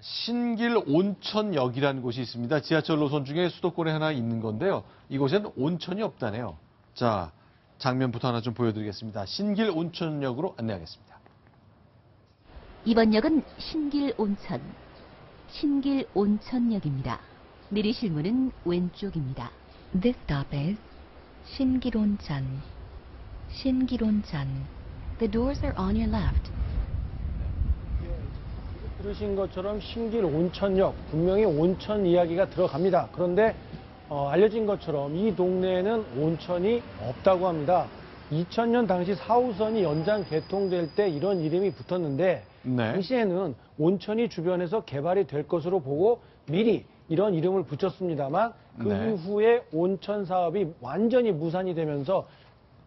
신길 온천역이라는 곳이 있습니다. 지하철 노선 중에 수도권에 하나 있는 건데요. 이곳에는 온천이 없다네요. 자, 장면부터 하나 좀 보여드리겠습니다. 신길 온천역으로 안내하겠습니다. 이번 역은 신길 온천역입니다. 내리실 문은 왼쪽입니다. This stop is 신길온천. The doors are on your left. 들으신 것처럼 신길 온천역, 분명히 온천 이야기가 들어갑니다. 그런데 알려진 것처럼 이 동네에는 온천이 없다고 합니다. 2000년 당시 4호선이 연장 개통될 때 이런 이름이 붙었는데 당시에는 온천이 주변에서 개발이 될 것으로 보고 미리 이런 이름을 붙였습니다만 그 이후에 온천 사업이 완전히 무산이 되면서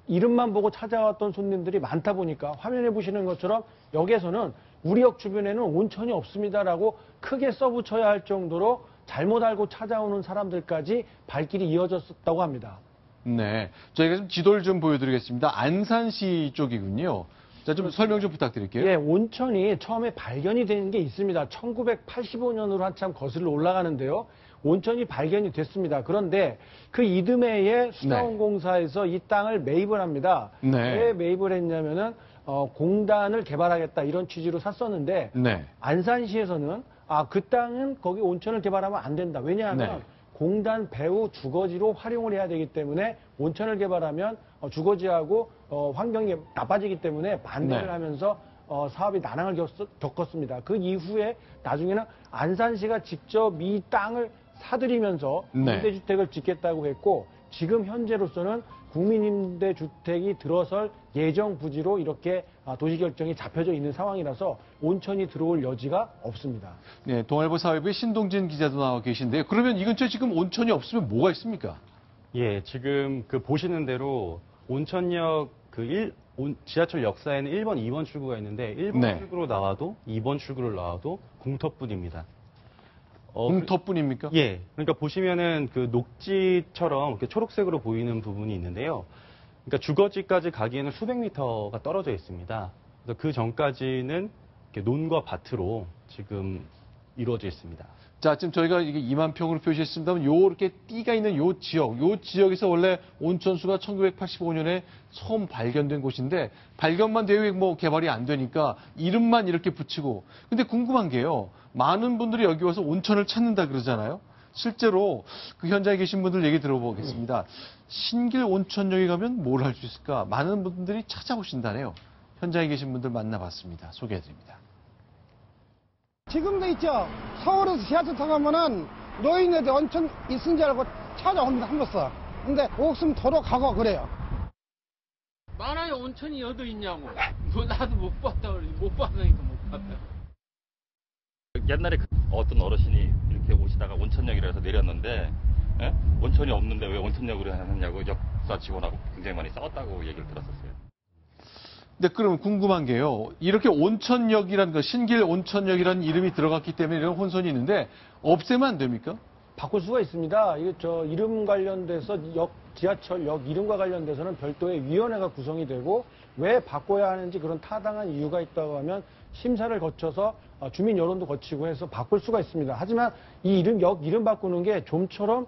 이름만 보고 찾아왔던 손님들이 많다 보니까 화면에 보시는 것처럼 역에서는 우리 역 주변에는 온천이 없습니다라고 크게 써붙여야 할 정도로 잘못 알고 찾아오는 사람들까지 발길이 이어졌다고 합니다. 네, 저희가 좀 지도를 좀 보여드리겠습니다. 안산시 쪽이군요. 자, 좀 설명 좀 부탁드릴게요. 예, 온천이 처음에 발견이 된 게 있습니다. 1985년으로 한참 거슬러 올라가는데요. 온천이 발견이 됐습니다. 그런데 그 이듬해에 수자원공사에서 이 땅을 매입을 합니다. 왜 매입을 했냐면은 공단을 개발하겠다 이런 취지로 샀었는데 안산시에서는 그 땅은 거기 온천을 개발하면 안 된다. 왜냐하면 공단 배후 주거지로 활용을 해야 되기 때문에 온천을 개발하면 주거지하고 환경이 나빠지기 때문에 반대를 하면서 사업이 난항을 겪었습니다. 그 이후에 나중에는 안산시가 직접 이 땅을 사들이면서 임대주택을 짓겠다고 했고 지금 현재로서는 국민임대주택이 들어설 예정 부지로 이렇게 도시결정이 잡혀져 있는 상황이라서 온천이 들어올 여지가 없습니다. 네, 동아일보 사회부의 신동진 기자도 나와 계신데요. 그러면 이 근처에 지금 온천이 없으면 뭐가 있습니까? 예, 지금 보시는 대로 온천역 지하철 역사에는 1번, 2번 출구가 있는데 1번 출구로 나와도 2번 출구로 나와도 공터뿐입니다. 공터뿐입니까? 예. 그러니까 보시면은 그 녹지처럼 이렇게 초록색으로 보이는 부분이 있는데요. 그러니까 주거지까지 가기에는 수백 미터가 떨어져 있습니다. 그래서 그 전까지는 이렇게 논과 밭으로 지금 이루어져 있습니다. 자, 지금 저희가 이게 2만 평으로 표시했습니다만 요렇게 띠가 있는 요 지역에서 원래 온천수가 1985년에 처음 발견된 곳인데 발견만 되고 뭐 개발이 안 되니까 이름만 이렇게 붙이고 근데 궁금한 게요. 많은 분들이 여기 와서 온천을 찾는다 그러잖아요. 실제로 그 현장에 계신 분들 얘기 들어보겠습니다. 신길 온천역에 가면 뭘 할 수 있을까? 많은 분들이 찾아오신다네요. 현장에 계신 분들 만나봤습니다. 소개해드립니다. 지금도 있죠. 서울에서 지하철 타고 가면은 노인네들 온천 있은 줄 알고 찾아옵니다. 한 번씩. 근데 없으면 도로 가고 그래요. 많아요. 온천이 여도 있냐고. 뭐 나도 못 봤다 그러지. 못 봤으니까 못 봤다. 옛날에 어떤 어르신이 이렇게 오시다가 온천역이라 해서 내렸는데 온천이 없는데 왜 온천역으로 하느냐고 역사 직원하고 굉장히 많이 싸웠다고 얘기를 들었었어요. 근데 그러면 궁금한 게요. 이렇게 온천역이라는 거, 신길 온천역이라는 이름이 들어갔기 때문에 이런 혼선이 있는데 없애면 안 됩니까? 바꿀 수가 있습니다. 이름 관련돼서 지하철역 이름과 관련돼서는 별도의 위원회가 구성이 되고 왜 바꿔야 하는지 그런 타당한 이유가 있다고 하면 심사를 거쳐서 주민 여론도 거치고 해서 바꿀 수가 있습니다. 하지만 이 역 이름 바꾸는 게 좀처럼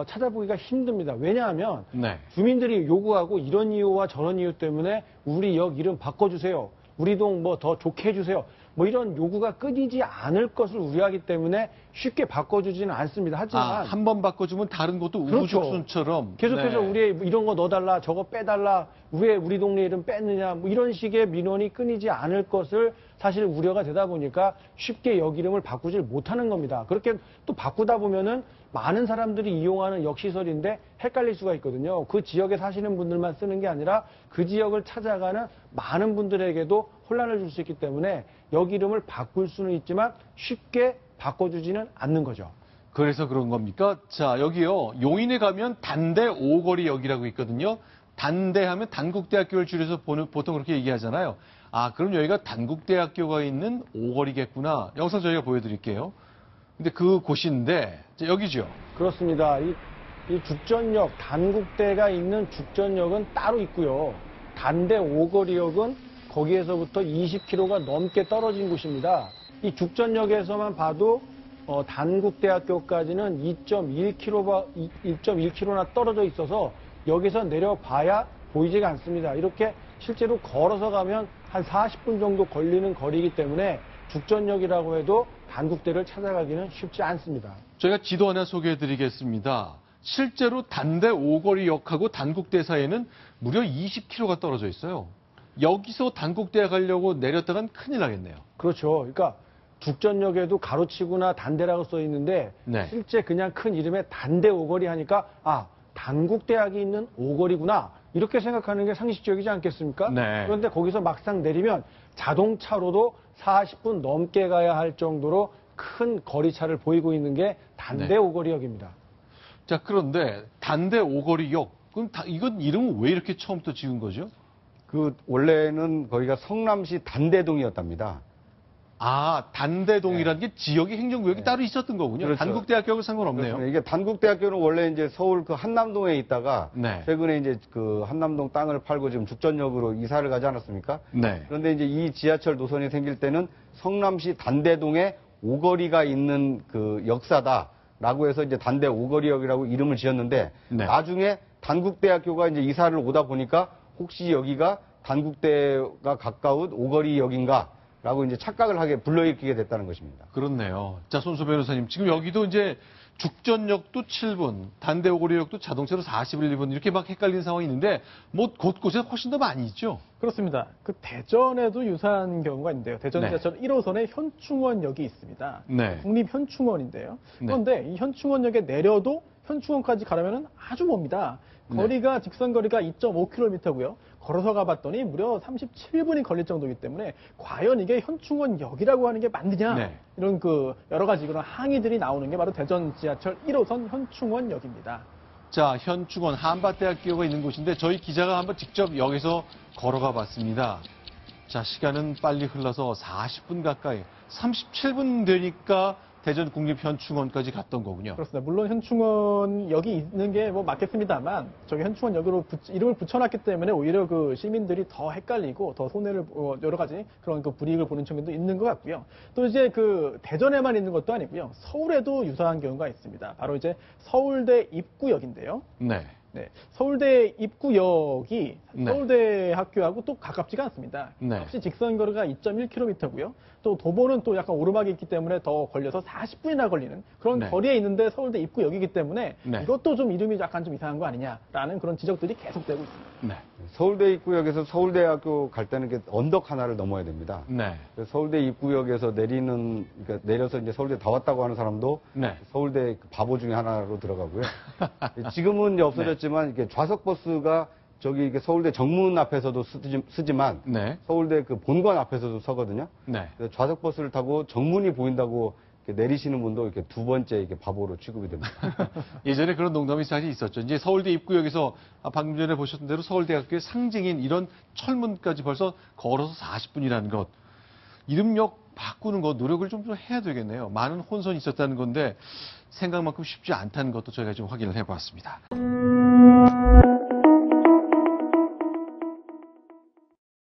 찾아보기가 힘듭니다. 왜냐하면 주민들이 요구하고 이런 이유와 저런 이유 때문에 우리 역 이름 바꿔주세요. 우리 동 뭐 더 좋게 해주세요. 뭐 이런 요구가 끊이지 않을 것을 우려하기 때문에 쉽게 바꿔주지는 않습니다. 하지만 한 번 바꿔주면 다른 것도 우후죽순처럼 계속해서 우리 이런 거 넣어달라, 저거 빼달라, 왜 우리 동네 이름 뺐느냐, 뭐 이런 식의 민원이 끊이지 않을 것을 사실 우려가 되다 보니까 쉽게 역 이름을 바꾸질 못하는 겁니다. 그렇게 또 바꾸다 보면은 많은 사람들이 이용하는 역시설인데 헷갈릴 수가 있거든요. 그 지역에 사시는 분들만 쓰는 게 아니라 그 지역을 찾아가는 많은 분들에게도 혼란을 줄 수 있기 때문에 역 이름을 바꿀 수는 있지만 쉽게 바꿔주지는 않는 거죠. 그래서 그런 겁니까? 자, 여기요. 용인에 가면 단대 오거리역이라고 있거든요. 단대하면 단국대학교를 줄여서 보통 그렇게 얘기하잖아요. 그럼 여기가 단국대학교가 있는 오거리겠구나. 영상 저희가 보여드릴게요. 근데 그 곳인데 여기죠. 그렇습니다. 이 죽전역, 단국대가 있는 죽전역은 따로 있고요. 단대 오거리역은 거기에서부터 20km가 넘게 떨어진 곳입니다. 이 죽전역에서만 봐도 단국대학교까지는 2.1km나 떨어져 있어서 여기서 내려봐야 보이지가 않습니다. 이렇게 실제로 걸어서 가면 한 40분 정도 걸리는 거리이기 때문에 죽전역이라고 해도 단국대를 찾아가기는 쉽지 않습니다. 저희가 지도 하나 소개해드리겠습니다. 실제로 단대 오거리역하고 단국대 사이에는 무려 20km가 떨어져 있어요. 여기서 단국대에 가려고 내렸다간 큰일 나겠네요. 그렇죠. 그러니까 죽전역에도 가로치구나 단대라고 써 있는데 네. 실제 그냥 큰 이름에 단대 오거리 하니까 단국대학이 있는 오거리구나 이렇게 생각하는 게 상식적이지 않겠습니까? 네. 그런데 거기서 막상 내리면 자동차로도 40분 넘게 가야 할 정도로 큰 거리차를 보이고 있는 게 단대 네. 오거리역입니다. 자, 그런데 단대 오거리역, 그럼 이건 이름은 왜 이렇게 처음부터 지은 거죠? 원래는 거기가 성남시 단대동이었답니다. 단대동이라는 게 지역의 행정구역이 따로 있었던 거군요. 그렇죠. 단국대학교하고 상관없네요. 그렇습니다. 이게 단국대학교는 원래 이제 서울 그 한남동에 있다가 네. 최근에 이제 그 한남동 땅을 팔고 지금 죽전역으로 이사를 가지 않았습니까? 네. 그런데 이제 이 지하철 노선이 생길 때는 성남시 단대동에 오거리가 있는 그 역사다라고 해서 이제 단대 오거리역이라고 이름을 지었는데 네. 나중에 단국대학교가 이제 이사를 오다 보니까 혹시 여기가 단국대가 가까운 오거리역인가? 라고 이제 착각을 하게 불러일으키게 됐다는 것입니다. 그렇네요. 자, 손수 변호사님. 지금 여기도 이제 죽전역도 7분, 단대 오거리역도 자동차로 41분 이렇게 막 헷갈리는 상황이 있는데 뭐 곳곳에 훨씬 더 많이 있죠? 그렇습니다. 그 대전에도 유사한 경우가 있는데요. 대전 네. 지하철 1호선에 현충원역이 있습니다. 네. 국립현충원인데요. 네. 그런데 이 현충원역에 내려도 현충원까지 가려면 아주 멉니다. 거리가 직선 거리가 2.5km고요. 걸어서 가봤더니 무려 37분이 걸릴 정도이기 때문에 과연 이게 현충원역이라고 하는 게 맞느냐 네. 이런 그 여러 가지 그런 항의들이 나오는 게 바로 대전 지하철 1호선 현충원역입니다. 자, 현충원 한밭대학교가 있는 곳인데 저희 기자가 한번 직접 여기서 걸어가 봤습니다. 자, 시간은 빨리 흘러서 40분 가까이, 37분 되니까 대전 국립현충원까지 갔던 거군요. 그렇습니다. 물론 현충원역이 있는 게 뭐 맞겠습니다만 저기 현충원역으로 이름을 붙여놨기 때문에 오히려 그 시민들이 더 헷갈리고 더 손해를 여러 가지 그런 그 불이익을 보는 측면도 있는 것 같고요. 또 이제 그 대전에만 있는 것도 아니고요. 서울에도 유사한 경우가 있습니다. 바로 이제 서울대 입구역인데요. 네. 네, 서울대 입구역이 네. 서울대 학교하고 또 가깝지가 않습니다. 네. 역시 직선 거리가 2.1km고요. 또 도보는 또 약간 오르막이 있기 때문에 더 걸려서 40분이나 걸리는 그런 네. 거리에 있는데 서울대 입구역이기 때문에 네. 이것도 좀 이름이 약간 좀 이상한 거 아니냐라는 그런 지적들이 계속되고 있습니다. 네. 서울대 입구역에서 서울대학교 갈 때는 이렇게 언덕 하나를 넘어야 됩니다. 네. 그래서 서울대 입구역에서 그러니까 내려서 이제 서울대 다 왔다고 하는 사람도 네. 서울대 그 바보 중에 하나로 들어가고요. 지금은 이제 없어졌지만 이렇게 좌석 버스가 저기 이렇게 서울대 정문 앞에서도 쓰지만 네. 서울대 그 본관 앞에서도 서거든요. 네. 그래서 좌석 버스를 타고 정문이 보인다고 이렇게 내리시는 분도 이렇게 두 번째 이렇게 바보로 취급이 됩니다. 예전에 그런 농담이 사실 있었죠. 이제 서울대 입구역에서 방금 전에 보셨던 대로 서울대학교의 상징인 이런 철문까지 벌써 걸어서 40분이라는 것. 이름역 바꾸는 거 노력을 좀 해야 되겠네요. 많은 혼선이 있었다는 건데 생각만큼 쉽지 않다는 것도 저희가 좀 확인을 해보았습니다.